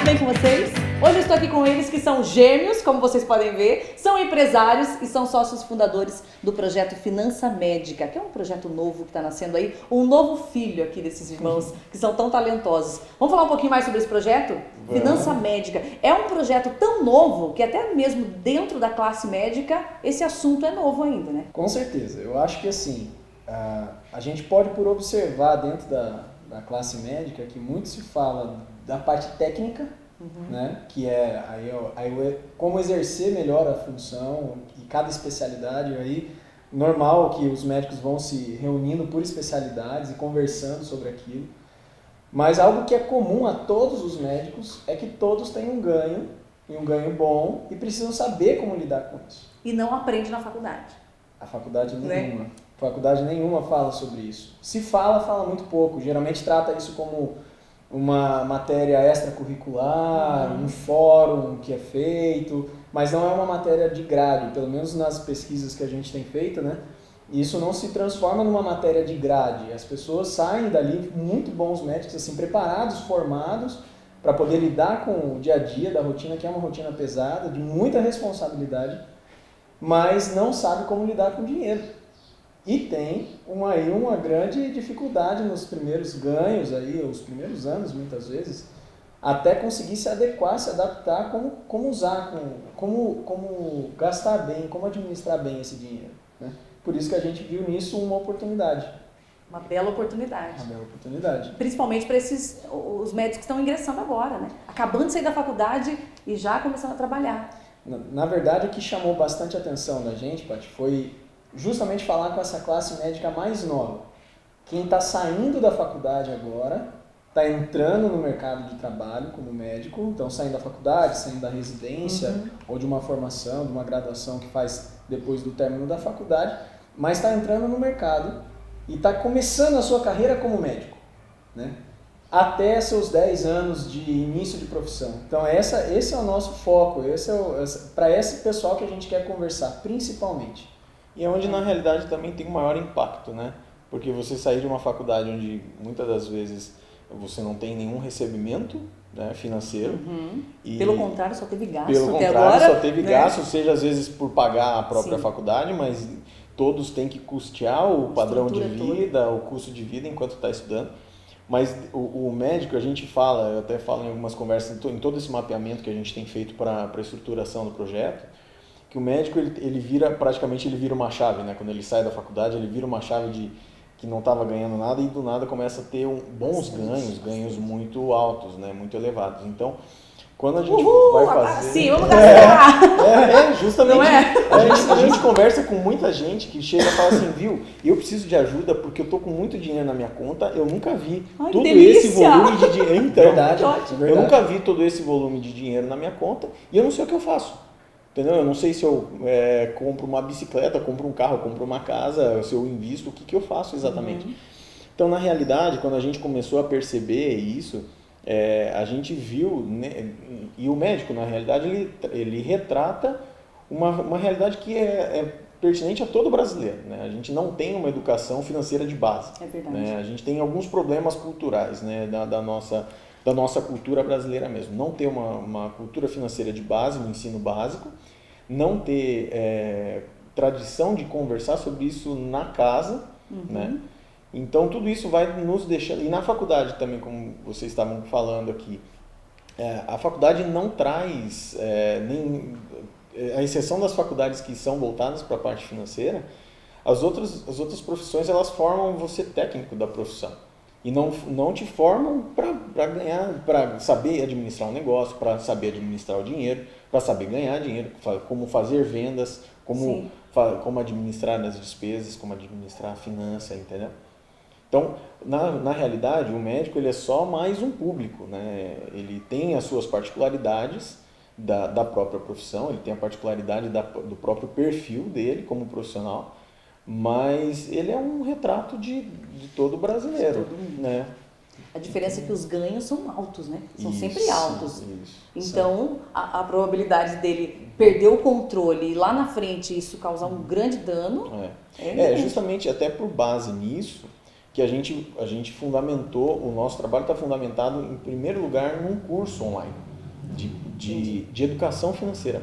bem com vocês? Hoje eu estou aqui com eles que são gêmeos, como vocês podem ver, são empresários e são sócios fundadores do projeto Finança Médica, que é um projeto novo que está nascendo aí, um novo filho aqui desses irmãos que são tão talentosos. Vamos falar um pouquinho mais sobre esse projeto? Finança Médica. É um projeto tão novo que até mesmo dentro da classe médica esse assunto é novo ainda, né? Com certeza. Eu acho que assim, a gente pode por observar dentro da classe médica que muito se fala da parte técnica, né? Que é como exercer melhor a função e cada especialidade. Aí normal que os médicos vão se reunindo por especialidades e conversando sobre aquilo. Mas algo que é comum a todos os médicos é que todos têm um ganho, e um ganho bom, e precisam saber como lidar com isso. E não aprende na faculdade. A faculdade nenhuma. Né? Faculdade nenhuma fala sobre isso. Se fala muito pouco. Geralmente trata isso como uma matéria extracurricular, um fórum que é feito, mas não é uma matéria de grade, pelo menos nas pesquisas que a gente tem feito, né? Isso não se transforma numa matéria de grade. As pessoas saem dali muito bons médicos, assim, preparados, formados, para poder lidar com o dia a dia da rotina, que é uma rotina pesada, de muita responsabilidade, mas não sabe como lidar com dinheiro. E tem uma grande dificuldade nos primeiros ganhos, os primeiros anos, muitas vezes, até conseguir se adequar, se adaptar, como usar, como gastar bem, como administrar bem esse dinheiro, né? Por isso que a gente viu nisso uma oportunidade. Uma bela oportunidade. Uma bela oportunidade. Principalmente para os médicos que estão ingressando agora, né? Acabando de sair da faculdade e já começando a trabalhar. Na verdade, o que chamou bastante a atenção da gente, Paty, foi justamente falar com essa classe médica mais nova. Quem está saindo da faculdade agora, está entrando no mercado de trabalho como médico, então saindo da faculdade, saindo da residência, ou de uma formação, de uma graduação que faz depois do término da faculdade, mas está entrando no mercado e está começando a sua carreira como médico, né? Até seus 10 anos de início de profissão. Então esse é o nosso foco, para esse pessoal que a gente quer conversar, principalmente. E é onde na realidade também tem um maior impacto, né? Porque você sair de uma faculdade onde muitas das vezes você não tem nenhum recebimento, né, financeiro. E pelo contrário, só teve gasto pelo até contrário, agora. só teve gasto, seja às vezes por pagar a própria faculdade, mas todos têm que custear o padrão de vida, o custo de vida enquanto está estudando. Mas o médico, a gente fala, eu até falo em algumas conversas, em todo esse mapeamento que a gente tem feito para a estruturação do projeto, que o médico ele vira uma chave, né? Quando ele sai da faculdade, ele vira uma chave de que não estava ganhando nada e do nada começa a ter bons ganhos muito altos, né? Muito elevados. Então, quando a gente vai fazer... Sim, vamos gastar! Justamente. Não é? A gente conversa com muita gente que chega e fala assim, viu, eu preciso de ajuda porque eu tô com muito dinheiro na minha conta, eu nunca vi todo esse volume de dinheiro. Então, verdade. Eu nunca vi todo esse volume de dinheiro na minha conta e eu não sei o que eu faço. Entendeu? Eu não sei se eu compro uma bicicleta, compro um carro, compro uma casa, se eu invisto, o que eu faço exatamente. Então, na realidade, quando a gente começou a perceber isso, a gente viu, né, e o médico, na realidade, ele retrata uma realidade que é pertinente a todo brasileiro, né? A gente não tem uma educação financeira de base. É verdade. Né? A gente tem alguns problemas culturais, né, da nossa cultura brasileira mesmo. Não ter uma cultura financeira de base, no ensino básico, não ter tradição de conversar sobre isso na casa, né? Então tudo isso vai nos deixando, e na faculdade também, como vocês estavam falando aqui, a faculdade não traz, a exceção das faculdades que são voltadas para a parte financeira, as outras profissões elas formam você técnico da profissão. E não te formam para ganhar, para saber administrar um negócio, para saber administrar o dinheiro, para saber ganhar dinheiro, como fazer vendas, como administrar as despesas, como administrar a finança, entendeu? Então, na realidade, o médico ele é só mais um público, né? Ele tem as suas particularidades da própria profissão, ele tem a particularidade do próprio perfil dele como profissional, mas ele é um retrato de todo brasileiro, né? A diferença é que os ganhos são altos, né? São sempre Isso, altos. isso. Então, a probabilidade dele perder o controle e lá na frente isso causar um grande dano... Justamente até por base nisso que a gente fundamentou, o nosso trabalho está fundamentado em primeiro lugar num curso online. de educação financeira.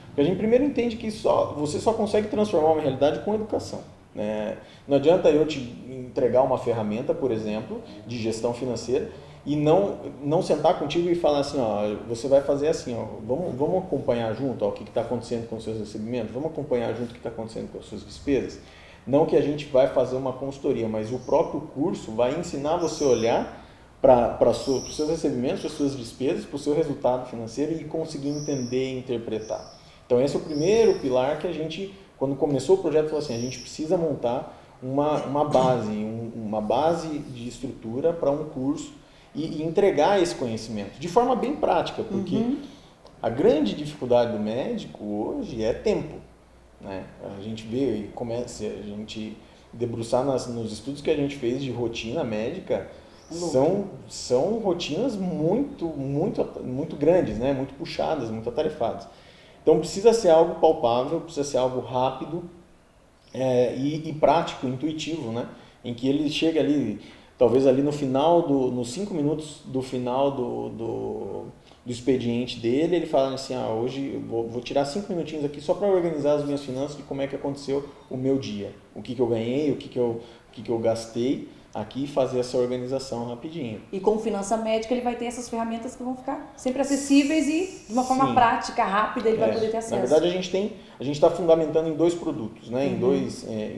Porque a gente primeiro entende que você só consegue transformar uma realidade com educação. Né? Não adianta eu te entregar uma ferramenta, por exemplo, de gestão financeira e não sentar contigo e falar assim, ó, você vai fazer assim, ó, vamos acompanhar junto ó, o que está acontecendo com os seus recebimentos, vamos acompanhar junto o que está acontecendo com as suas despesas. Não que a gente vai fazer uma consultoria, mas o próprio curso vai ensinar você a olhar para os seus recebimentos, para as suas despesas, para o seu resultado financeiro e conseguir entender e interpretar. Então esse é o primeiro pilar que a gente, quando começou o projeto, falou assim, a gente precisa montar uma base de estrutura para um curso e entregar esse conhecimento de forma bem prática, porque a grande dificuldade do médico hoje é tempo. Né? A gente vê e começa a gente debruçar nos estudos que a gente fez de rotina médica, são rotinas muito grandes, né? Muito puxadas, muito atarefadas. Então precisa ser algo palpável, precisa ser algo rápido e prático, intuitivo, né? Em que ele chega ali, talvez ali no final, nos 5 minutos do final do expediente dele, ele fala assim, hoje eu vou tirar 5 minutinhos aqui só para organizar as minhas finanças de como é que aconteceu o meu dia, o que eu ganhei, o que eu gastei aqui e fazer essa organização rapidinho. E com Finança Médica ele vai ter essas ferramentas que vão ficar sempre acessíveis e de uma forma prática, rápida, ele vai poder ter acesso. Na verdade a gente está fundamentando em 2 produtos, né? Em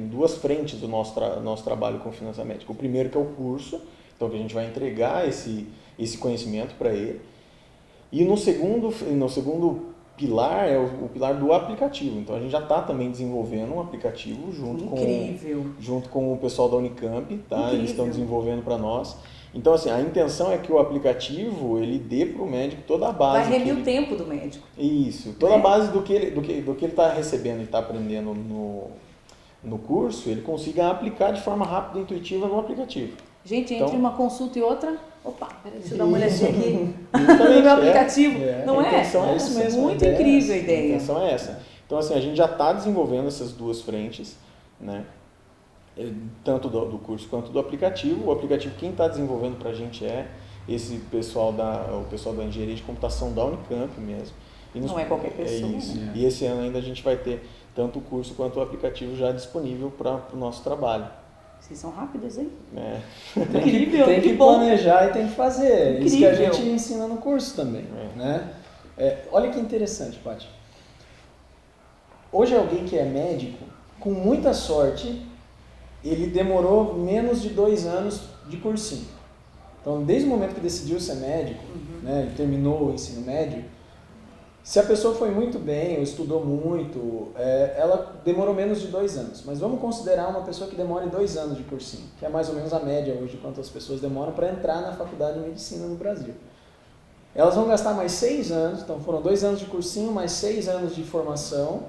2 frentes do nosso trabalho com Finança Médica. O primeiro que é o curso, então que a gente vai entregar esse conhecimento para ele. E no segundo pilar é o pilar do aplicativo. Então a gente já está também desenvolvendo um aplicativo junto com o pessoal da Unicamp, tá? Incrível. Eles estão desenvolvendo para nós. Então assim, a intenção é que o aplicativo ele dê para o médico toda a base. Vai remir o tempo do médico. Isso, toda a base do que ele está recebendo e está aprendendo no curso, ele consiga aplicar de forma rápida e intuitiva no aplicativo. Gente, entre uma consulta e outra, peraí, deixa eu dar uma olhadinha aqui no meu aplicativo. Não a é? intenção é isso mesmo. Muito incrível a ideia. A intenção é essa. Então, assim, a gente já está desenvolvendo essas 2 frentes, né? Tanto do curso quanto do aplicativo. O aplicativo, quem está desenvolvendo para a gente é esse pessoal o pessoal da engenharia de computação da Unicamp mesmo. Não é qualquer pessoa. É isso. E esse ano ainda a gente vai ter tanto o curso quanto o aplicativo já disponível para o nosso trabalho. Vocês são rápidos, hein? Incrível, tem que planejar e tem que fazer. Incrível. Isso que a gente ensina no curso também. Né? Olha que interessante, Paty. Hoje alguém que é médico, com muita sorte, ele demorou menos de 2 anos de cursinho. Então, desde o momento que decidiu ser médico, né, ele terminou o ensino médio, se a pessoa foi muito bem ou estudou muito, ela demorou menos de 2 anos. Mas vamos considerar uma pessoa que demore 2 anos de cursinho, que é mais ou menos a média hoje de quantas pessoas demoram para entrar na faculdade de medicina no Brasil. Elas vão gastar mais 6 anos, então foram 2 anos de cursinho, mais 6 anos de formação.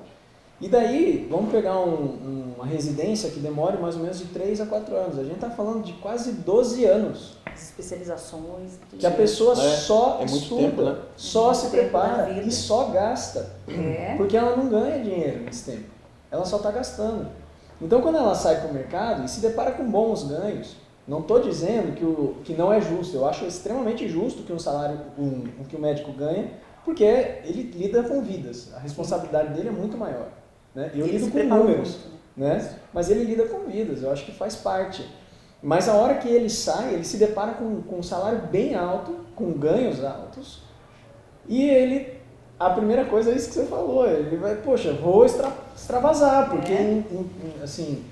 E daí, vamos pegar uma residência que demore mais ou menos de 3 a 4 anos. A gente está falando de quase 12 anos. As especializações. Que a pessoa só muito estuda, tempo, né? só se prepara e só gasta. Porque ela não ganha dinheiro nesse tempo. Ela só está gastando. Então, quando ela sai para o mercado e se depara com bons ganhos, não estou dizendo que não é justo. Eu acho extremamente justo que um salário que o médico ganha, porque ele lida com vidas. A responsabilidade dele é muito maior. Né? Eu lido com números, né? Mas ele lida com vidas, eu acho que faz parte. Mas a hora que ele sai, ele se depara com um salário bem alto, com ganhos altos, e a primeira coisa é isso que você falou, ele vai, vou extravasar, porque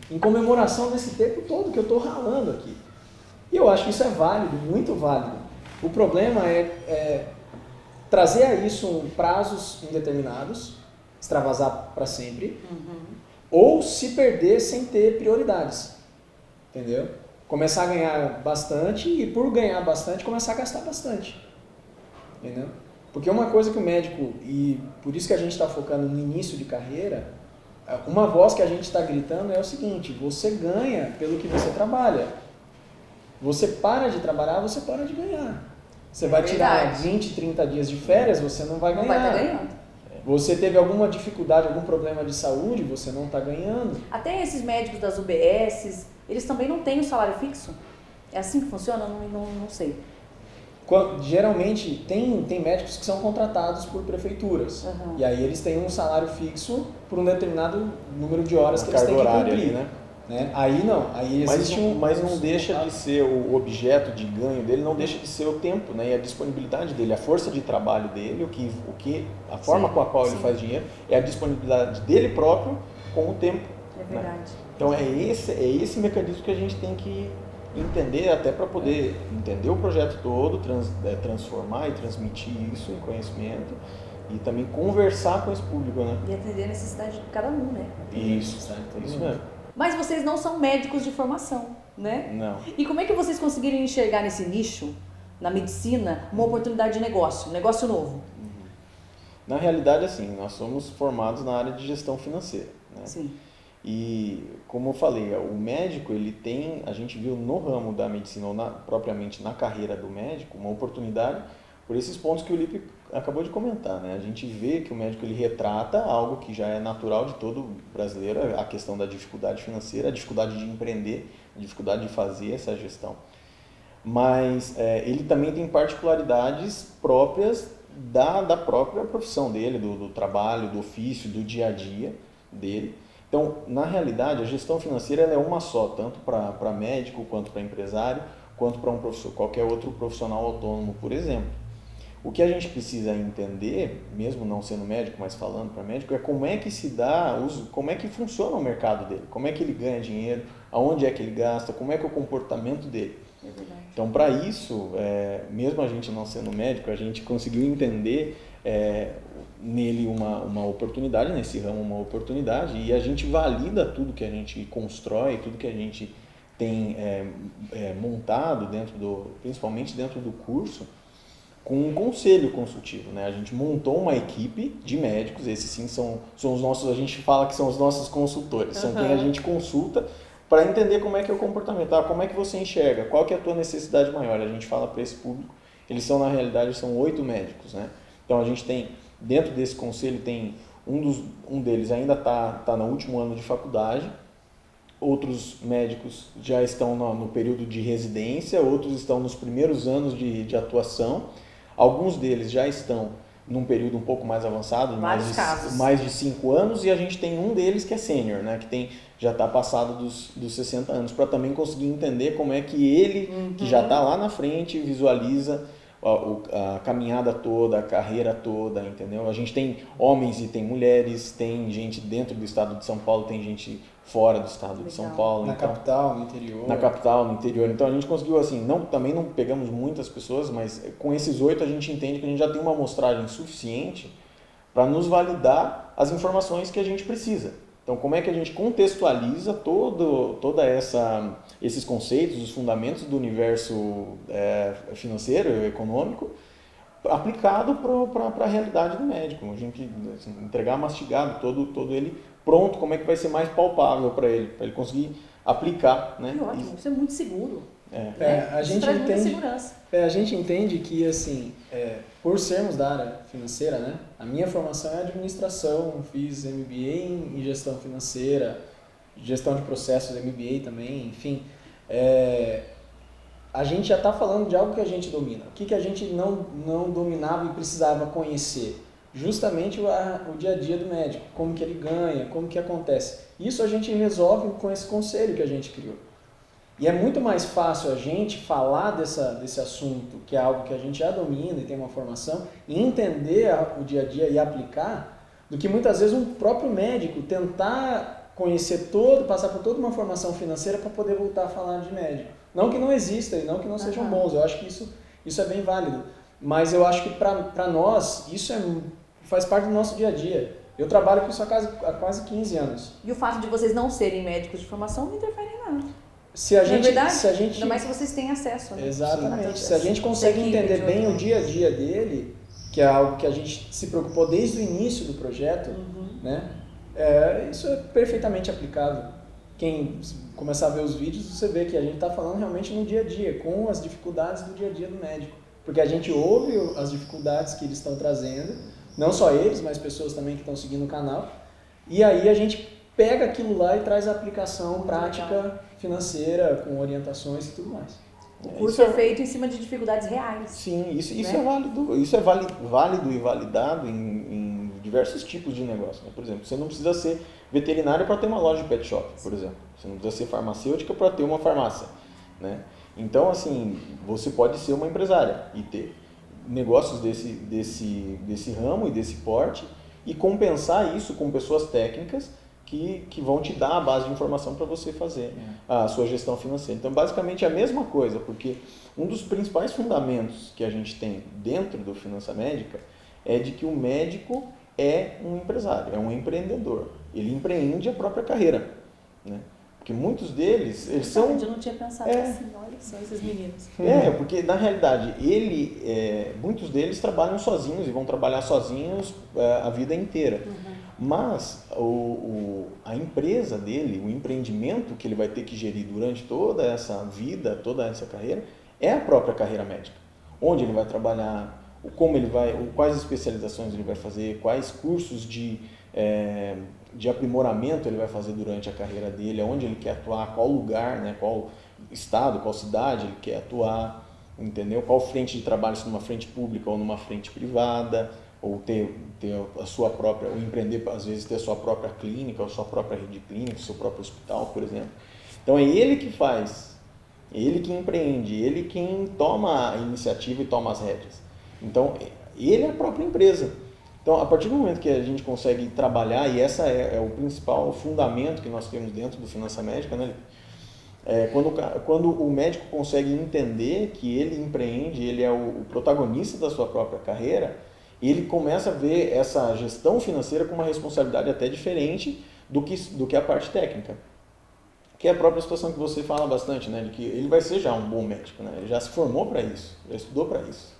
em comemoração desse tempo todo que eu estou ralando aqui. E eu acho que isso é válido, muito válido. O problema é trazer a isso prazos indeterminados, extravasar para sempre, ou se perder sem ter prioridades, entendeu? Começar a ganhar bastante e por ganhar bastante, começar a gastar bastante, entendeu? Porque uma coisa que o médico, e por isso que a gente está focando no início de carreira, uma voz que a gente está gritando é o seguinte: você ganha pelo que você trabalha. Você para de trabalhar, você para de ganhar. Você vai tirar 20, 30 dias de férias, você não vai ganhar. Não vai estar ganhando. Você teve alguma dificuldade, algum problema de saúde, você não está ganhando. Até esses médicos das UBSs, eles também não têm o salário fixo? É assim que funciona? Não sei. Geralmente tem médicos que são contratados por prefeituras. Uhum. E aí eles têm um salário fixo por um determinado número de horas Uma que eles têm que carga horária cumprir. ali, né? Aí não, aí existe Mas não deixa de ser o objeto de ganho dele, não deixa de ser o tempo, né? E a disponibilidade dele, a força de trabalho dele, a forma Sim, com a qual ele sim. faz dinheiro, é a disponibilidade dele próprio com o tempo. É verdade. Né? Então é esse mecanismo que a gente tem que entender até para poder entender o projeto todo, transformar e transmitir isso em conhecimento e também conversar com esse público, né? E atender a necessidade de cada um, né? Isso mesmo. Mas vocês não são médicos de formação, né? Não. E como é que vocês conseguiram enxergar nesse nicho, na medicina, uma oportunidade de negócio, um negócio novo? Na realidade, assim, nós somos formados na área de gestão financeira, né? Sim. E, como eu falei, o médico, a gente viu no ramo da medicina, ou propriamente na carreira do médico, uma oportunidade por esses pontos que o Lipe acabou de comentar, né? A gente vê que o médico ele retrata algo que já é natural de todo brasileiro, a questão da dificuldade financeira, a dificuldade de empreender, a dificuldade de fazer essa gestão. Mas ele também tem particularidades próprias da própria profissão dele, do trabalho, do ofício, do dia a dia dele. Então, na realidade, a gestão financeira ela é uma só, tanto para médico, quanto para empresário, quanto para qualquer outro profissional autônomo, por exemplo. O que a gente precisa entender, mesmo não sendo médico, mas falando para médico, é como é que se dá, como é que funciona o mercado dele, como é que ele ganha dinheiro, aonde é que ele gasta, como é que é o comportamento dele. É verdade. Então, para isso, mesmo a gente não sendo médico, a gente conseguiu entender nele uma oportunidade, nesse ramo uma oportunidade, e a gente valida tudo que a gente constrói, tudo que a gente tem montado principalmente dentro do curso, com um conselho consultivo, né? A gente montou uma equipe de médicos, esses sim são os nossos, a gente fala que são os nossos consultores, são quem a gente consulta para entender como é que é o comportamento, como é que você enxerga, qual que é a tua necessidade maior. A gente fala para esse público, eles são na realidade 8 médicos, né? Então a gente tem, dentro desse conselho tem um deles ainda está no último ano de faculdade, outros médicos já estão no período de residência, outros estão nos primeiros anos de atuação, alguns deles já estão num período um pouco mais avançado, mais de 5 anos, e a gente tem um deles que é sênior, né, que já está passado dos 60 anos, para também conseguir entender como é que ele, que já está lá na frente, visualiza a caminhada toda, a carreira toda, entendeu? A gente tem homens e tem mulheres, tem gente dentro do estado de São Paulo, tem gente fora do estado de São Paulo. Na capital, no interior. Na capital, no interior. Então a gente conseguiu, assim, também não pegamos muitas pessoas, mas com esses 8 a gente entende que a gente já tem uma amostragem suficiente para nos validar as informações que a gente precisa. Então, como é que a gente contextualiza toda esses conceitos, os fundamentos do universo financeiro, econômico, aplicado para a realidade do médico? A gente entregar mastigado todo ele pronto, como é que vai ser mais palpável para ele conseguir aplicar, né? Que ótimo, isso é muito seguro. A gente traz muita entende, segurança. a gente entende que, assim, por sermos da área financeira, né? A minha formação é administração, fiz MBA em gestão financeira, gestão de processos, MBA também, enfim. A gente já está falando de algo que a gente domina. O que a gente não dominava e precisava conhecer? Justamente o dia a dia do médico, como que ele ganha, como que acontece. Isso a gente resolve com esse conselho que a gente criou. E é muito mais fácil a gente falar desse assunto, que é algo que a gente já domina e tem uma formação, e entender o dia a dia e aplicar, do que muitas vezes um próprio médico tentar conhecer passar por toda uma formação financeira para poder voltar a falar de médico. Não que não exista e não que não sejam bons, eu acho que isso é bem válido. Mas eu acho que para nós, isso faz parte do nosso dia a dia. Eu trabalho com isso há quase 15 anos. E o fato de vocês não serem médicos de formação não interfere em nada. Ainda mais se vocês têm acesso, né? Exatamente. Se a gente consegue entender bem o dia a dia dele, que é algo que a gente se preocupou desde o início do projeto, né? Isso é perfeitamente aplicável. Quem começar a ver os vídeos, você vê que a gente está falando realmente no dia a dia, com as dificuldades do dia a dia do médico. Porque a gente ouve as dificuldades que eles estão trazendo, não só eles, mas pessoas também que estão seguindo o canal, e aí a gente pega aquilo lá e traz a aplicação prática financeira, com orientações e tudo mais. O curso é feito em cima de dificuldades reais. Sim, isso né? é válido. Isso é válido e validado em diversos tipos de negócio. Né? Por exemplo, você não precisa ser veterinário para ter uma loja de pet shop, por exemplo. Você não precisa ser farmacêutica para ter uma farmácia. Né? Então, assim, você pode ser uma empresária e ter negócios desse ramo e desse porte e compensar isso com pessoas técnicas que vão te dar a base de informação para você fazer a sua gestão financeira. Então, basicamente é a mesma coisa, porque um dos principais fundamentos que a gente tem dentro do Finança Médica é de que o médico é um empresário, é um empreendedor. Ele empreende a própria carreira, né? Porque muitos deles, eles são... Eu não tinha pensado assim, olha só esses meninos. Porque na realidade, muitos deles trabalham sozinhos e vão trabalhar sozinhos a vida inteira. Mas a empresa dele, o empreendimento que ele vai ter que gerir durante toda essa vida, toda essa carreira, é a própria carreira médica. Onde ele vai trabalhar, quais especializações ele vai fazer, quais cursos de aprimoramento ele vai fazer durante a carreira dele, aonde ele quer atuar, qual lugar, né, qual estado, qual cidade ele quer atuar, entendeu? Qual frente de trabalho, se numa frente pública ou numa frente privada, ou ter a sua própria, ou empreender, às vezes ter a sua própria clínica, ou sua própria rede de clínica, seu próprio hospital, por exemplo. Então é ele que faz, ele que empreende, ele quem toma a iniciativa e toma as rédeas. Então ele é a própria empresa. Então, a partir do momento que a gente consegue trabalhar, e essa é o principal fundamento que nós temos dentro do Finança Médica, né? Quando o médico consegue entender que ele empreende, ele é o protagonista da sua própria carreira, ele começa a ver essa gestão financeira com uma responsabilidade até diferente do que a parte técnica. Que é a própria situação que você fala bastante, né? De que ele vai ser já um bom médico, né? Ele já se formou para isso, já estudou para isso.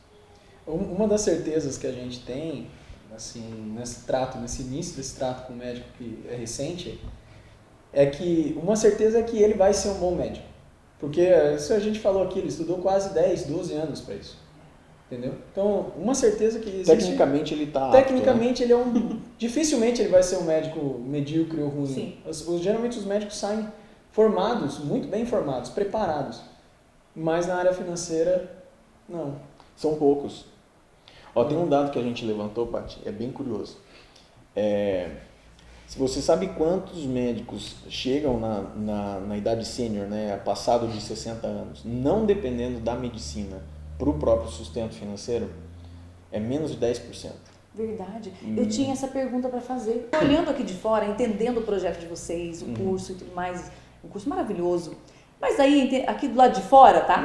Uma das certezas que a gente tem, assim, nesse início desse trato com o médico que é recente, é que uma certeza é que ele vai ser um bom médico. Porque isso a gente falou aqui, ele estudou quase 10, 12 anos para isso. Entendeu? Então, uma certeza que existe... Tecnicamente ele está Tecnicamente ele é dificilmente ele vai ser um médico medíocre ou ruim. Sim. Geralmente os médicos saem formados, muito bem formados, preparados. Mas na área financeira, não. São poucos. Tem um dado que a gente levantou, Paty, é bem curioso. Se você sabe quantos médicos chegam na idade sênior, né, passado de 60 anos, não dependendo da medicina, para o próprio sustento financeiro, é menos de 10%. Verdade. Eu tinha essa pergunta para fazer. Olhando aqui de fora, entendendo o projeto de vocês, o curso e tudo mais, um curso maravilhoso. Mas aí, aqui do lado de fora, tá?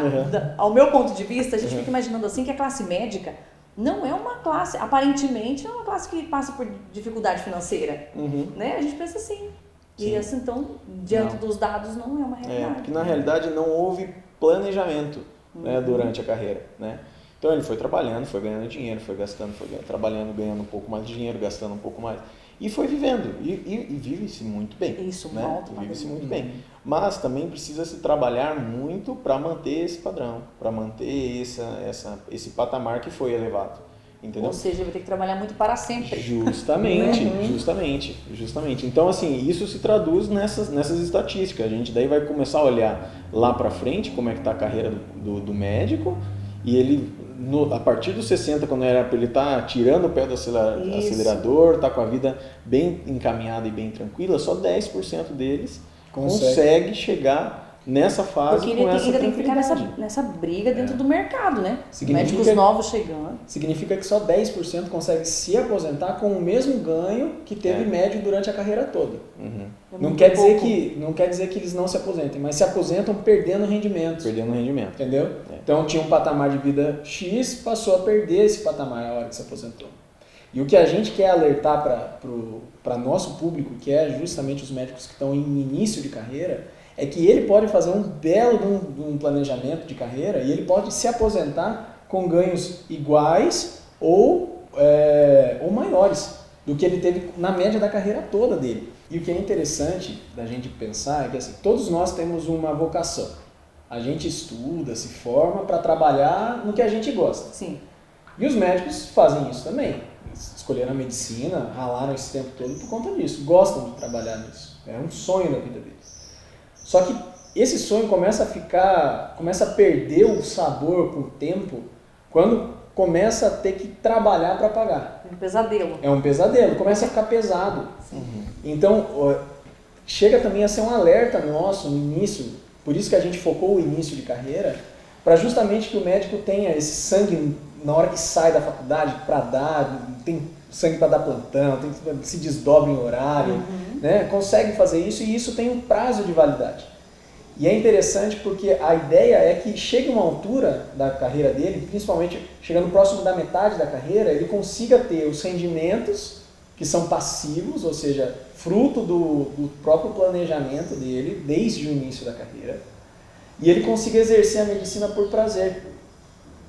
Ao meu ponto de vista, a gente fica imaginando assim que a classe médica não é uma classe, aparentemente, não é uma classe que passa por dificuldade financeira. Né? A gente pensa assim. E assim, então, diante dos dados, não é uma realidade. Porque na realidade não houve planejamento, né, durante a carreira. Né? Então ele foi trabalhando, foi ganhando dinheiro, foi gastando, trabalhando, ganhando um pouco mais de dinheiro, gastando um pouco mais. E foi vivendo. E vive-se muito bem. Isso, né? Vive-se muito bem. Mas também precisa se trabalhar muito para manter esse padrão, para manter esse patamar que foi elevado. Entendeu? Ou seja, vai ter que trabalhar muito para sempre. Justamente. Então, assim, isso se traduz nessas estatísticas. A gente daí vai começar a olhar lá para frente como é que está a carreira do médico, e ele, a partir dos 60, quando era para ele estar tirando o pé do acelerador, está com a vida bem encaminhada e bem tranquila, só 10% deles consegue chegar nessa fase. Porque com essa ainda tem que ficar nessa briga dentro do mercado, né? Médicos novos chegando. Significa que só 10% consegue se aposentar com o mesmo ganho que teve médio durante a carreira toda. Não quer dizer que eles não se aposentem, mas se aposentam perdendo rendimento. Entendeu? Então tinha um patamar de vida X, passou a perder esse patamar na hora que se aposentou. E o que a gente quer alertar para nosso público, que é justamente os médicos que estão em início de carreira, é que ele pode fazer um belo de um planejamento de carreira e ele pode se aposentar com ganhos iguais ou maiores do que ele teve na média da carreira toda dele. E o que é interessante da gente pensar é que assim, todos nós temos uma vocação. A gente estuda, se forma para trabalhar no que a gente gosta. Sim. E os médicos fazem isso também. Eles escolheram a medicina, ralaram esse tempo todo por conta disso. Gostam de trabalhar nisso. É um sonho da vida deles. Só que esse sonho começa a perder o sabor com o tempo quando começa a ter que trabalhar para pagar. Um pesadelo. É um pesadelo, começa a ficar pesado. Então, chega também a ser um alerta nosso no início, por isso que a gente focou o início de carreira, para justamente que o médico tenha esse sangue na hora que sai da faculdade para dar, tem sangue para dar plantão, se desdobra em horário, né? Consegue fazer isso e isso tem um prazo de validade. E é interessante porque a ideia é que chegue uma altura da carreira dele, principalmente chegando próximo da metade da carreira, ele consiga ter os rendimentos que são passivos, ou seja, fruto do próprio planejamento dele desde o início da carreira, e ele consiga exercer a medicina por prazer.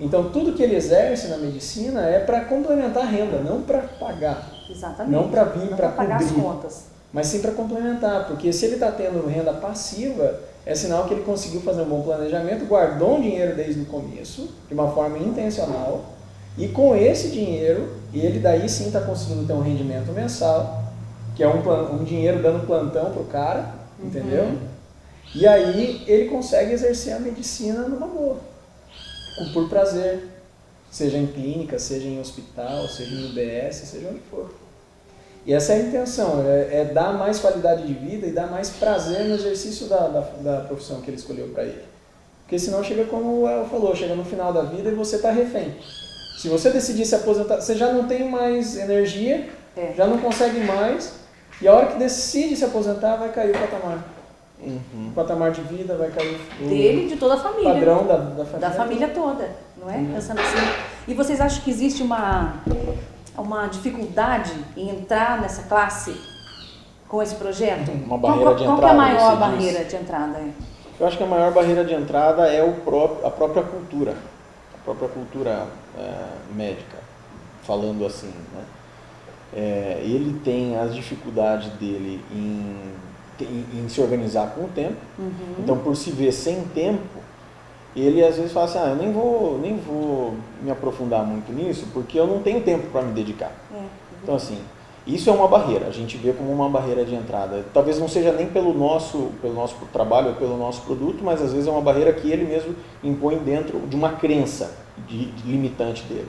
Então, tudo que ele exerce na medicina é para complementar a renda, não para pagar. Exatamente. Não para vir para pagar as cobrir, contas. mas sim para complementar, porque se ele está tendo renda passiva, é sinal que ele conseguiu fazer um bom planejamento, guardou um dinheiro desde o começo, de uma forma intencional, e com esse dinheiro, ele daí sim está conseguindo ter um rendimento mensal, que é um dinheiro dando plantão para o cara, entendeu? E aí ele consegue exercer a medicina numa boa, por prazer, seja em clínica, seja em hospital, seja em UBS, seja onde for. E essa é a intenção, é dar mais qualidade de vida e dar mais prazer no exercício da profissão que ele escolheu para ele. Porque senão chega como o El falou, chega no final da vida e você está refém. Se você decidir se aposentar, você já não tem mais energia, já não consegue mais, e a hora que decide se aposentar vai cair o patamar. O patamar de vida vai cair dele e de toda a família. Padrão da família. Da família toda, não é? Pensando assim. E vocês acham que existe uma dificuldade em entrar nessa classe com esse projeto? Uma barreira de entrada. Qual que é a maior barreira de entrada? Eu acho que a maior barreira de entrada é a própria cultura. A própria cultura médica, falando assim, né? Ele tem as dificuldades dele em se organizar com o tempo. Então, por se ver sem tempo, ele às vezes fala assim, eu nem vou me aprofundar muito nisso, porque eu não tenho tempo para me dedicar. Então, assim, isso é uma barreira, a gente vê como uma barreira de entrada. Talvez não seja nem pelo nosso trabalho ou pelo nosso produto, mas às vezes é uma barreira que ele mesmo impõe dentro de uma crença limitante dele.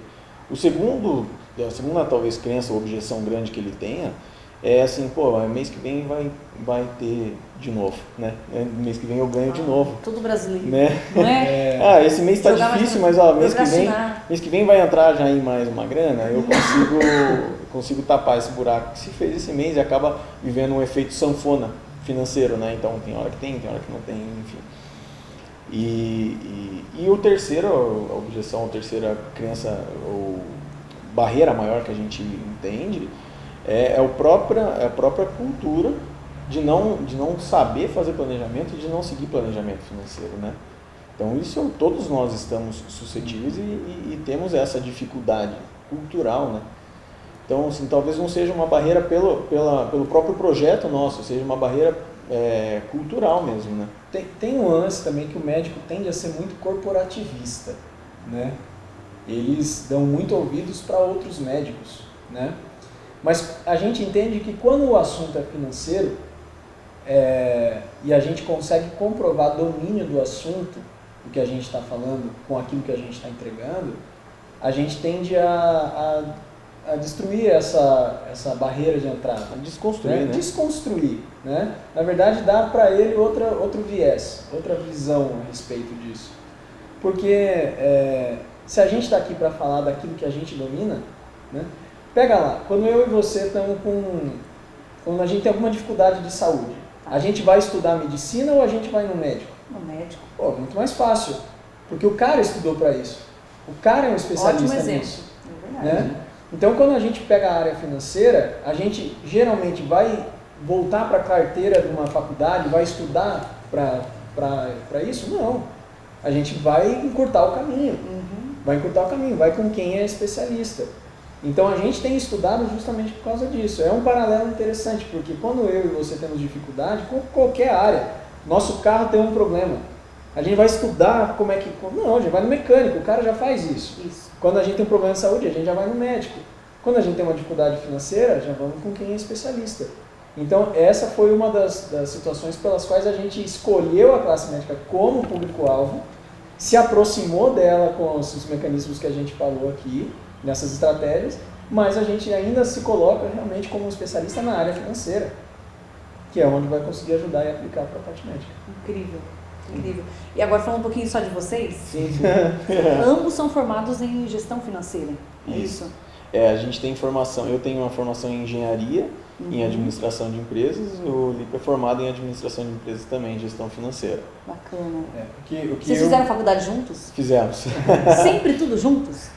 A segunda talvez crença ou objeção grande que ele tenha é assim, mês que vem vai ter de novo, né? Mês que vem eu ganho de novo. Tudo brasileiro, né? Não é? Esse mês está difícil, mas mês que vem vai entrar já em mais uma grana, eu consigo tapar esse buraco que se fez esse mês e acaba vivendo um efeito sanfona financeiro, né? Então tem hora que tem hora que não tem, enfim. E a terceira objeção, crença ou barreira maior que a gente entende é a própria cultura de não saber fazer planejamento e de não seguir planejamento financeiro, né? Então isso todos nós estamos suscetíveis e temos essa dificuldade cultural, né? Então assim, talvez não seja uma barreira pelo próprio projeto nosso, seja uma barreira cultural mesmo, né? Tem um lance também que o médico tende a ser muito corporativista, né? Eles dão muito ouvidos para outros médicos, né? Mas a gente entende que quando o assunto é financeiro e a gente consegue comprovar domínio do assunto, do que a gente está falando com aquilo que a gente está entregando, a gente tende a destruir essa barreira de entrada. A desconstruir, né? Desconstruir, né? Na verdade, dá para ele outro viés, outra visão a respeito disso. Porque se a gente está aqui para falar daquilo que a gente domina, né? Pega lá, quando eu e você estamos quando a gente tem alguma dificuldade de saúde, a gente vai estudar medicina ou a gente vai no médico? No médico. Muito mais fácil, porque o cara estudou para isso. O cara é um especialista nisso. É verdade. Né? Então, quando a gente pega a área financeira, a gente geralmente vai voltar para a carteira de uma faculdade, vai estudar para isso? Não. A gente vai encurtar o caminho. Vai com quem é especialista. Então a gente tem estudado justamente por causa disso. É um paralelo interessante, porque quando eu e você temos dificuldade, com qualquer área, nosso carro tem um problema. A gente vai estudar como é que... Não, a gente vai no mecânico, o cara já faz isso. Quando a gente tem um problema de saúde, a gente já vai no médico. Quando a gente tem uma dificuldade financeira, já vamos com quem é especialista. Então, essa foi uma das situações pelas quais a gente escolheu a classe médica como público-alvo, se aproximou dela com os mecanismos que a gente falou aqui, nessas estratégias, mas a gente ainda se coloca realmente como um especialista na área financeira, que é onde vai conseguir ajudar e aplicar para a parte médica. Incrível, incrível. E agora falando um pouquinho só de vocês, Sim. ambos são formados em gestão financeira, é isso? A gente tem formação, eu tenho uma formação em engenharia, em administração de empresas, o Lipe é formado em administração de empresas também, em gestão financeira. Bacana. O que Vocês fizeram faculdade juntos? Fizemos. Sempre tudo juntos?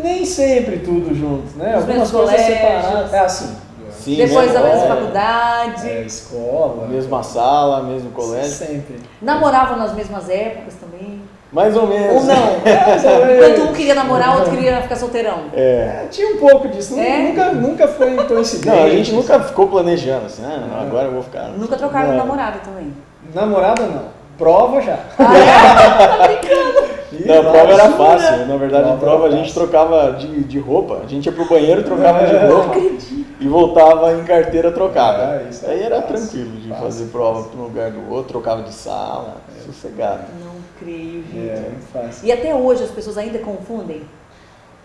Nem sempre tudo juntos, né? Os Algumas mesmos coisas colégios. separadas. Assim. Sim, Depois da mesma escola, faculdade? Escola. mesma sala, mesmo colégio. Sempre. Namoravam nas mesmas épocas também? Mais ou menos. Ou não? Enquanto um queria namorar, o outro queria ficar solteirão? Tinha um pouco disso. É? Nunca foi coincidente. Não, a gente nunca ficou planejando assim, agora eu vou ficar. Nunca trocaram de namorado também? Namorada não. Prova já. Tá brincando? Não, a prova era jura? fácil. Na verdade, a prova a gente trocava de roupa. A gente ia pro banheiro, trocava de roupa e voltava em carteira trocada. Isso é Aí era fácil, tranquilo de fácil. fazer prova para um lugar do outro, trocava de sala, sossegado. Não creio, gente. Muito fácil. E até hoje as pessoas ainda confundem?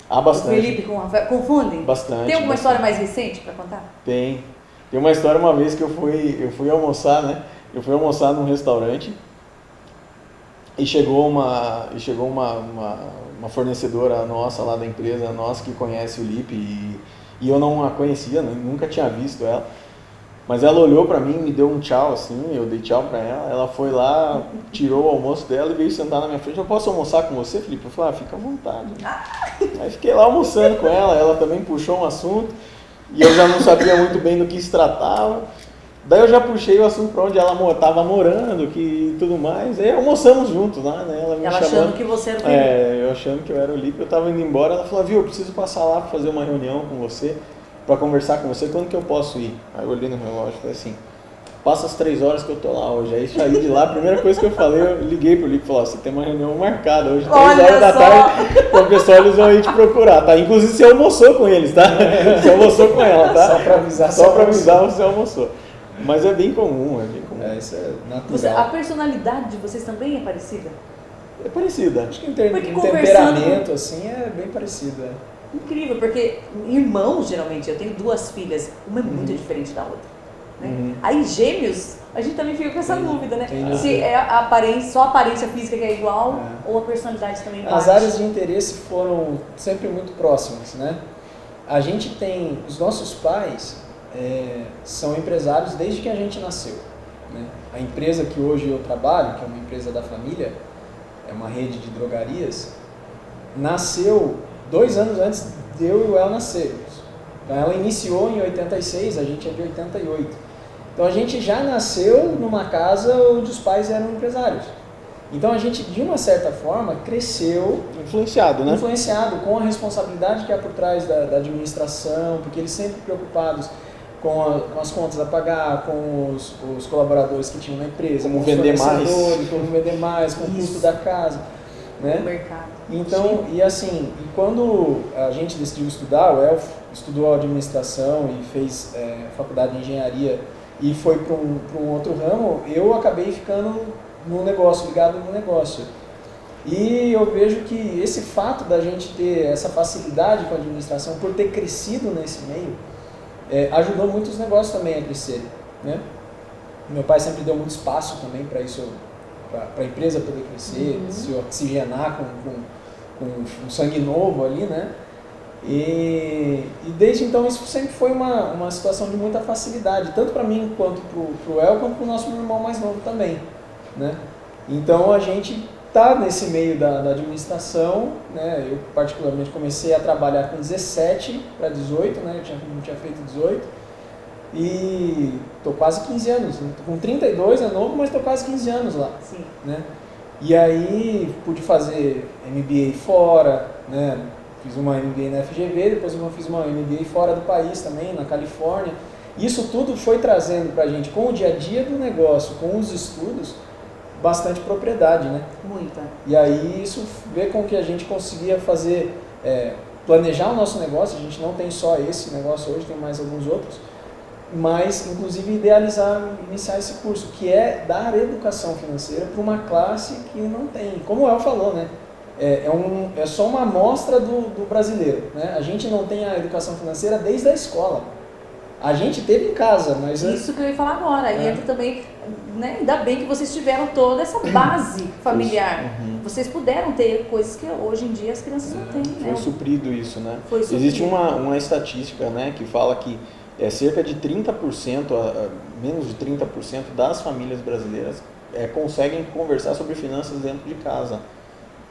Ah, O bastante. Felipe com o Rafael? Confundem? Bastante. Tem alguma bastante. história mais recente para contar? Tem. Tem uma história uma vez que eu fui almoçar, né? Eu fui almoçar num restaurante e chegou uma fornecedora nossa lá da empresa, nossa que conhece o Lipe e eu não a conhecia, nunca tinha visto ela. Mas ela olhou pra mim, me deu um tchau assim, eu dei tchau pra ela, ela foi lá, tirou o almoço dela e veio sentar na minha frente. Eu posso almoçar com você, Felipe? Eu falei, fica à vontade. Aí fiquei lá almoçando com ela também puxou um assunto e eu já não sabia muito bem do que se tratava. Daí eu já puxei o assunto pra onde ela estava morando e tudo mais. Aí almoçamos juntos lá, né? Ela me Ela chamando, achando que você era o Felipe. eu achando que eu era o Lipe, eu tava indo embora, ela falou, viu, eu preciso passar lá pra fazer uma reunião com você, pra conversar com você, quando que eu posso ir? Aí eu olhei no relógio e falei assim, passa as 3 horas que eu tô lá hoje. Aí saí de lá, a primeira coisa que eu falei, eu liguei pro Lipe e falei, você tem uma reunião marcada hoje, 3 horas da tarde, o pessoal eles vão ir te procurar, tá? Inclusive você almoçou com eles, tá? Você almoçou com ela, tá? Só pra avisar. Só pra avisar, você almoçou. Mas é bem comum, é bem comum. Isso é natural. A personalidade de vocês também é parecida? É parecida. Acho que em Porque temperamento, assim, é bem parecido. Incrível, porque irmãos, geralmente, eu tenho 2 filhas, uma é muito diferente da outra. Né? Aí gêmeos, a gente também fica com essa dúvida, né? Se é a aparência, só a aparência física que é igual ou a personalidade também bate. As áreas de interesse foram sempre muito próximas, né? A gente tem, os nossos pais são empresários desde que a gente nasceu. Né? A empresa que hoje eu trabalho, que é uma empresa da família, é uma rede de drogarias, nasceu 2 anos antes de eu e o El nascermos. Então ela iniciou em 86, a gente é de 88. Então a gente já nasceu numa casa onde os pais eram empresários. Então a gente, de uma certa forma, cresceu Influenciado, né? influenciado com a responsabilidade que há por trás da administração, porque eles sempre preocupados com as contas a pagar, com os colaboradores que tinham na empresa, Como com vender os mais. fornecedores, como vender mais, com o custo da casa, né? No mercado. Então, e assim, quando a gente decidiu estudar, o Elf estudou administração e fez faculdade de engenharia e foi para um outro ramo, eu acabei ficando no negócio, ligado no negócio. E eu vejo que esse fato da gente ter essa facilidade com a administração, por ter crescido nesse meio, ajudou muito os negócios também a crescerem, né? Meu pai sempre deu muito espaço também para isso, para a empresa poder crescer, se oxigenar com um sangue novo ali, né? E desde então isso sempre foi uma situação de muita facilidade, tanto para mim quanto para o El, quanto para o nosso irmão mais novo também, né? Então a gente está nesse meio da administração, né? Eu particularmente comecei a trabalhar com 17 para 18, né? Eu não tinha feito 18 e estou quase 15 anos, né? Tô com 32, é novo, mas estou quase 15 anos lá. Sim. Né? E aí pude fazer MBA fora, né? Fiz uma MBA na FGV, depois eu fiz uma MBA fora do país também, na Califórnia. Isso tudo foi trazendo para a gente, com o dia a dia do negócio, com os estudos, bastante propriedade, né? Muita. E aí isso vê com que a gente conseguia fazer, planejar o nosso negócio. A gente não tem só esse negócio hoje, tem mais alguns outros. mas inclusive iniciar esse curso, que é dar educação financeira para uma classe que não tem. Como o El falou, né? É só uma amostra do brasileiro, né? A gente não tem a educação financeira desde a escola. A gente teve em casa, mas... Isso que eu ia falar agora. E entra também, né? Ainda bem que vocês tiveram toda essa base familiar. Vocês puderam ter coisas que hoje em dia as crianças não têm, né? Foi suprido isso, né? Foi suprido. Existe uma estatística, né, que fala que cerca de 30%, menos de 30% das famílias brasileiras conseguem conversar sobre finanças dentro de casa.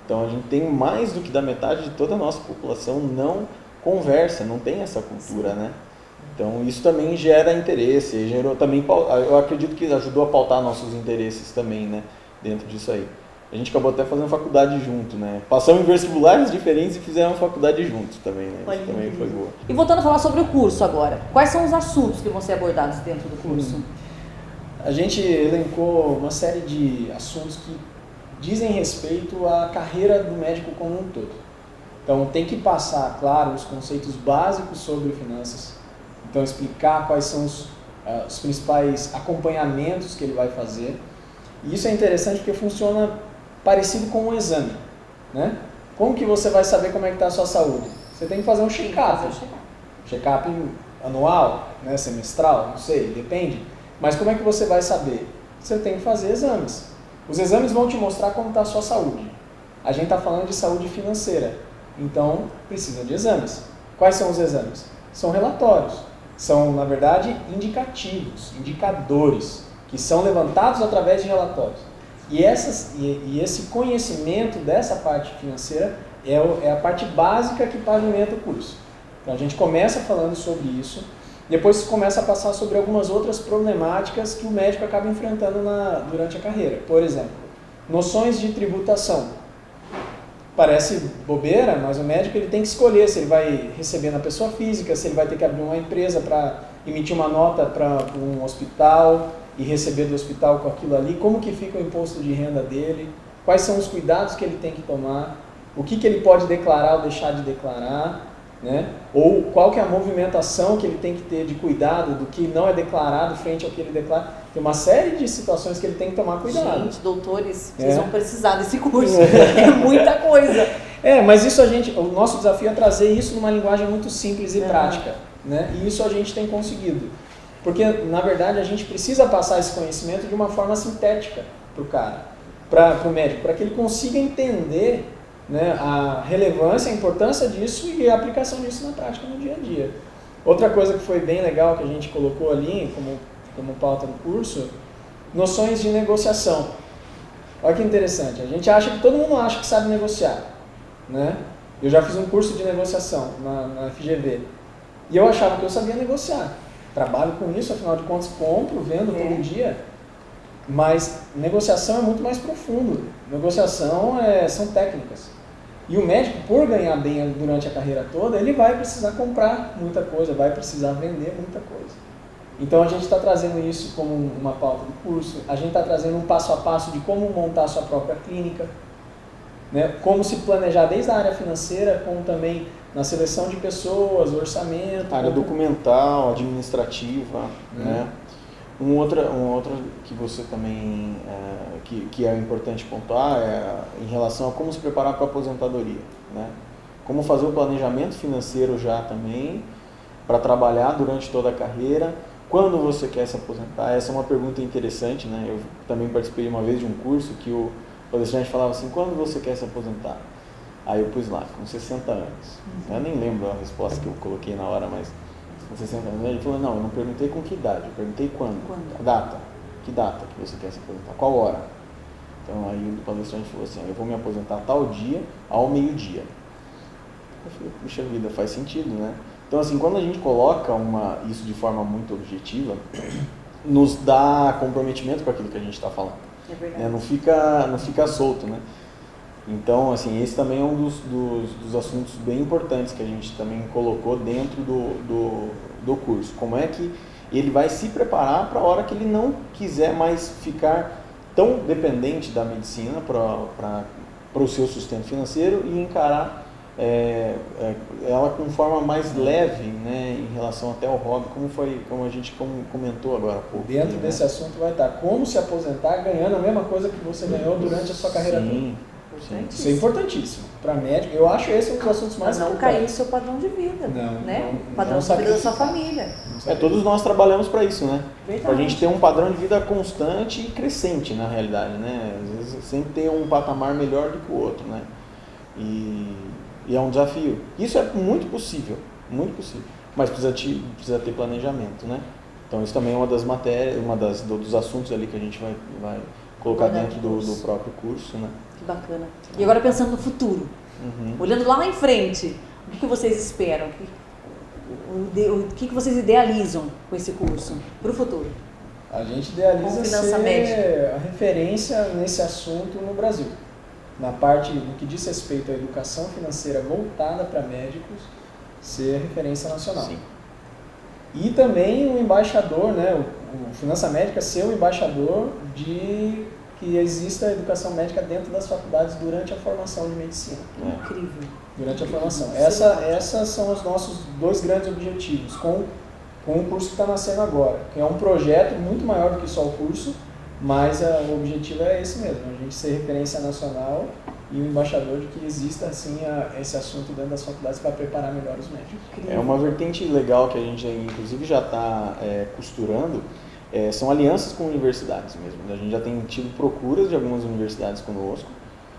Então a gente tem mais do que da metade de toda a nossa população não conversa, não tem essa cultura, né? Então isso também gera interesse, gerou também, eu acredito que ajudou a pautar nossos interesses também, né, dentro disso aí. A gente acabou até fazendo faculdade junto, né? Passamos em vestibulares diferentes e fizemos faculdade juntos também, né? Isso também foi boa. E voltando a falar sobre o curso agora, quais são os assuntos que vão ser abordados dentro do curso? A gente elencou uma série de assuntos que dizem respeito à carreira do médico como um todo. Então tem que passar, claro, os conceitos básicos sobre finanças. Então explicar quais são os principais acompanhamentos que ele vai fazer. E isso é interessante porque funciona parecido com um exame, né? Como que você vai saber como é que está a sua saúde? Você tem que fazer um check-up. Check-up anual, né? Semestral, não sei, depende. Mas como é que você vai saber? Você tem que fazer exames. Os exames vão te mostrar como está a sua saúde. A gente está falando de saúde financeira, então precisa de exames. Quais são os exames? São relatórios. São, na verdade, indicativos, indicadores, que são levantados através de relatórios. E esse conhecimento dessa parte financeira é a parte básica que pavimenta o curso. Então a gente começa falando sobre isso, depois começa a passar sobre algumas outras problemáticas que o médico acaba enfrentando durante a carreira. Por exemplo, noções de tributação. Parece bobeira, mas o médico ele tem que escolher se ele vai receber na pessoa física, se ele vai ter que abrir uma empresa para emitir uma nota para um hospital e receber do hospital com aquilo ali, como que fica o imposto de renda dele, quais são os cuidados que ele tem que tomar, o que ele pode declarar ou deixar de declarar, né? Ou qual que é a movimentação que ele tem que ter de cuidado do que não é declarado frente ao que ele declara. Tem uma série de situações que ele tem que tomar cuidado. Gente, doutores, vocês vão precisar desse curso. É muita coisa. Mas isso o nosso desafio é trazer isso numa linguagem muito simples e prática, né? E isso a gente tem conseguido. Porque, na verdade, a gente precisa passar esse conhecimento de uma forma sintética para o cara, para o médico, para que ele consiga entender, né, a relevância, a importância disso e a aplicação disso na prática no dia a dia. Outra coisa que foi bem legal que a gente colocou ali como pauta do curso, noções de negociação. Olha que interessante, a gente acha que todo mundo acha que sabe negociar, né? Eu já fiz um curso de negociação na FGV e eu achava que eu sabia negociar. Trabalho com isso, afinal de contas compro, vendo todo dia. Mas negociação é muito mais profundo. Negociação são técnicas. E o médico, por ganhar bem durante a carreira toda, ele vai precisar comprar muita coisa, vai precisar vender muita coisa. Então a gente está trazendo isso como uma pauta do curso, a gente está trazendo um passo a passo de como montar a sua própria clínica, né? Como se planejar desde a área financeira, como também na seleção de pessoas, orçamento. Área documental, administrativa, né? Um outro que você também, que é importante pontuar em relação a como se preparar para a aposentadoria, né? Como fazer o planejamento financeiro já também, para trabalhar durante toda a carreira, quando você quer se aposentar. Essa é uma pergunta interessante, né? Eu também participei uma vez de um curso que o palestrante falava assim, quando você quer se aposentar? Aí eu pus lá, com 60 anos. Eu nem lembro a resposta que eu coloquei na hora, mas com 60 anos. Ele falou, não, eu não perguntei com que idade, eu perguntei quando. A data. Que data que você quer se aposentar? Qual hora? Então aí o palestrante falou assim, eu vou me aposentar tal dia, ao meio-dia. Eu falei, puxa vida, faz sentido, né? Então assim, quando a gente coloca isso de forma muito objetiva, nos dá comprometimento com aquilo que a gente está falando. É verdade. Né? Não fica solto, né? Então, assim, esse também é um dos assuntos bem importantes que a gente também colocou dentro do curso. Como é que ele vai se preparar para a hora que ele não quiser mais ficar tão dependente da medicina para o seu sustento financeiro e encarar ela com forma mais leve, né, em relação até ao hobby, como a gente comentou agora há pouco. Dentro desse assunto vai estar como se aposentar ganhando a mesma coisa que você ganhou durante a sua carreira toda. Sim. Isso é importantíssimo. Para médico, eu acho esse um dos assuntos mais não importantes. cair no seu padrão de vida, né? O padrão não de vida da sua família. Todos nós trabalhamos para isso, né? Verdade. Para a gente ter um padrão de vida constante e crescente, na realidade, né? Às vezes sempre ter um patamar melhor do que o outro, né? E é um desafio. Isso é muito possível, mas precisa ter planejamento, né? Então isso também é uma das matérias, dos assuntos ali que a gente vai colocar dentro do próprio curso, né? Que bacana. E agora pensando no futuro, olhando lá em frente, o que vocês esperam? O que vocês idealizam com esse curso para o futuro? A gente idealiza ser médica. a referência nesse assunto no Brasil. Na parte do que diz respeito à educação financeira voltada para médicos, ser referência nacional. Sim. E também o embaixador, né, o Finança Médica ser o embaixador de que exista a educação médica dentro das faculdades durante a formação de medicina. Incrível. Durante a formação. Essas são os nossos 2 grandes objetivos com o curso que está nascendo agora, que é um projeto muito maior do que só o curso, mas o objetivo é esse mesmo, a gente ser referência nacional e o embaixador de que exista assim esse assunto dentro das faculdades para preparar melhor os médicos. É uma vertente legal que a gente inclusive já está costurando, são alianças com universidades mesmo. A gente já tem tido procuras de algumas universidades conosco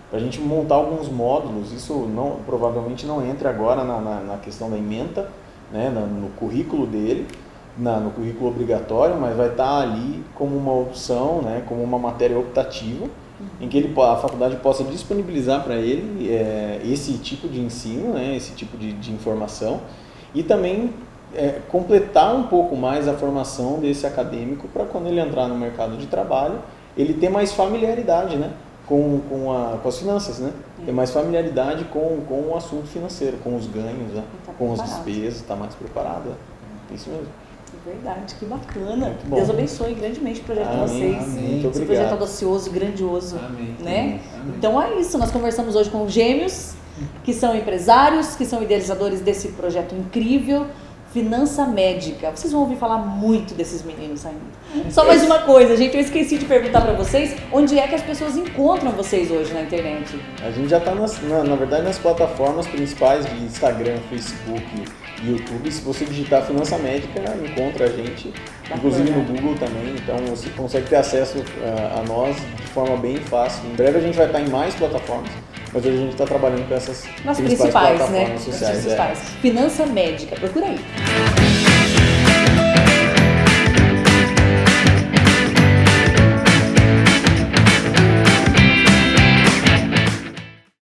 para a gente montar alguns módulos. Isso provavelmente não entra agora na questão da ementa, né, no currículo dele, no currículo obrigatório, mas vai estar ali como uma opção, né, como uma matéria optativa, em que a faculdade possa disponibilizar para ele esse tipo de ensino, né, esse tipo de informação, e também completar um pouco mais a formação desse acadêmico para quando ele entrar no mercado de trabalho, ele ter mais familiaridade, né, com as finanças, né? Ter mais familiaridade com o assunto financeiro, com os ganhos, né? Com as despesas, estar mais preparado. Isso mesmo. Verdade, que bacana. Deus abençoe grandemente o projeto de vocês. Amém. Esse Muito projeto audacioso, grandioso. Amém. Né? Amém. Então é isso, nós conversamos hoje com gêmeos, que são empresários, que são idealizadores desse projeto incrível, Finança Médica. Vocês vão ouvir falar muito desses meninos ainda. Só mais uma coisa, gente, eu esqueci de perguntar para vocês, onde é que as pessoas encontram vocês hoje na internet? A gente já está, na verdade, nas plataformas principais de Instagram, Facebook e YouTube. Se você digitar Finança Médica, encontra a gente, inclusive no Google também. Então você consegue ter acesso a nós de forma bem fácil. Em breve a gente vai estar em mais plataformas, mas hoje a gente está trabalhando com essas Nas principais principais, plataformas né? sociais. As principais. Finança Médica, procura aí.